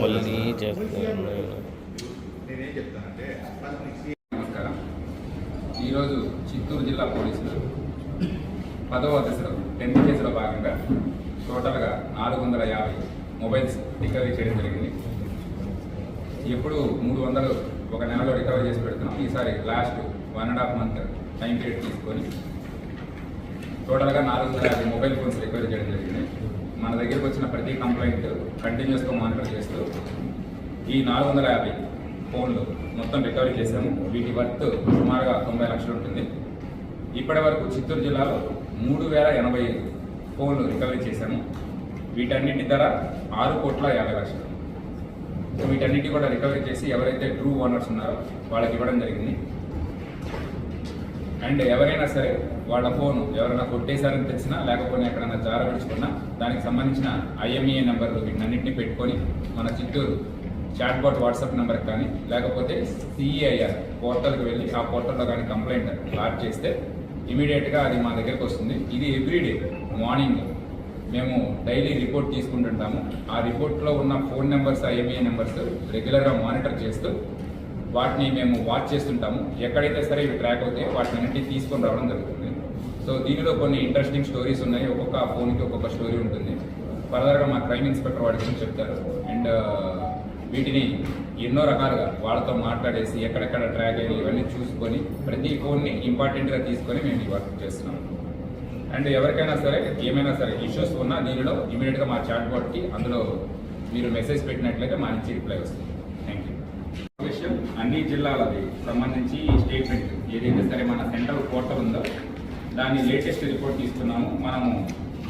మళ్ళీ చేస్తాను. నేనేం చెప్తానంటే నమస్కారం. ఈరోజు చిత్తూరు జిల్లా పోలీసులు 10వ దశలో 10th కేసులో భాగంగా టోటల్గా 450 మొబైల్స్ రికవరీ చేయడం జరిగింది. ఎప్పుడు 300 ఒక నెలలో రికవరీ చేసి పెడుతున్నాం. ఈసారి లాస్ట్ 1.5 month టైం పీరియడ్ తీసుకొని టోటల్గా 450 మొబైల్ ఫోన్స్ రికవరీ చేయడం జరిగింది. మన దగ్గరకు వచ్చిన ప్రతి కంప్లైంట్ కంటిన్యూస్గా మానిటర్ చేస్తూ ఈ 450 ఫోన్లు మొత్తం రికవరీ చేశాము. వీటి వర్త్ సుమారుగా 90 లక్షలు ఉంటుంది. ఇప్పటి వరకు చిత్తూరు జిల్లాలో 3085 ఫోన్లు రికవరీ చేశాము. వీటన్నిటి ధర 6,50,00,000. సో వీటన్నిటి కూడా రికవరీ చేసి ఎవరైతే ట్రూ ఓనర్స్ ఉన్నారో వాళ్ళకి ఇవ్వడం జరిగింది. అండ్ ఎవరైనా సరే వాళ్ళ ఫోన్ ఎవరైనా కొట్టేశారని తెలిసినా లేకపోతే ఎక్కడైనా జారవిడుచుకున్నా దానికి సంబంధించిన IMEI నెంబర్లు వీటన్నింటినీ పెట్టుకొని మన చిత్తూరు చాట్బాట్ వాట్సాప్ నెంబర్కి కానీ లేకపోతే CEIR పోర్టల్కి వెళ్ళి ఆ పోర్టల్లో కానీ కంప్లైంట్ లాడ్జ్ చేస్తే ఇమీడియట్గా అది మా దగ్గరికి వస్తుంది. ఇది ఎవ్రీడే మార్నింగ్ మేము డైలీ రిపోర్ట్ తీసుకుంటుంటాము. ఆ రిపోర్ట్లో ఉన్న ఫోన్ నెంబర్స్ IMEI నెంబర్స్ రెగ్యులర్గా మానిటర్ చేస్తూ వాటిని మేము వాచ్ చేస్తుంటాము. ఎక్కడైతే సరే ఇవి ట్రాక్ అవుతాయి వాటిని అన్నింటినీ తీసుకొని రావడం జరుగుతుంది. సో దీనిలో కొన్ని ఇంట్రెస్టింగ్ స్టోరీస్ ఉన్నాయి. ఒక్కొక్క ఫోన్కి ఒక్కొక్క స్టోరీ ఉంటుంది. ఫర్దర్గా మా క్రైమ్ ఇన్స్పెక్టర్ వాటి గురించి చెప్తారు. అండ్ వీటిని ఎన్నో రకాలుగా వాళ్ళతో మాట్లాడేసి ఎక్కడెక్కడ ట్రాక్ అయ్యి ఇవన్నీ చూసుకొని ప్రతి ఫోన్ని ఇంపార్టెంట్గా తీసుకొని మేము ఈ వర్క్ చేస్తున్నాం. అండ్ ఎవరికైనా సరే ఏమైనా సరే ఇష్యూస్ ఉన్నా దీనిలో ఇమీడియట్గా మా చాట్ బాట్కి అందులో మీరు మెసేజ్ పెట్టినట్లయితే మా నుంచి రిప్లై వస్తుంది. Thank you. విషయం అన్ని జిల్లాలది సంబంధించి స్టేట్మెంట్ ఏదైతే సరే మన సెంట్రల్ పోర్టల్ ఉందో దాని లేటెస్ట్ రిపోర్ట్ తీసుకున్నాము. మనము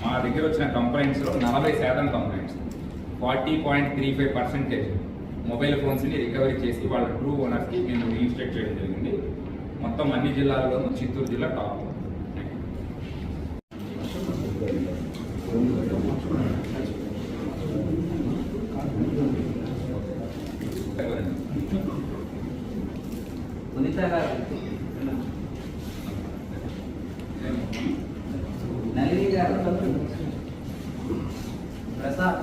మా దగ్గర వచ్చిన కంప్లైంట్స్లో 40% కంప్లైంట్స్ 40.35% మొబైల్ ఫోన్స్ని రికవరీ చేసి వాళ్ళ ట్రూ ఓనర్స్కి మేము రీఇన్స్టేట్ చేయడం జరిగింది. మొత్తం అన్ని జిల్లాల్లోనూ చిత్తూరు జిల్లా టాప్. నళిని గారు, ప్రసాద్,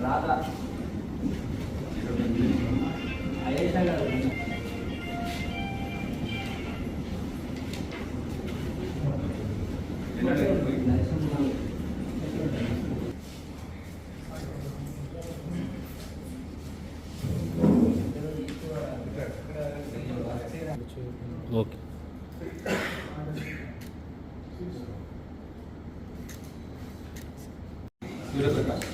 రాధా, అయేష గారు, ఓకే. సూర్యప్రకాష్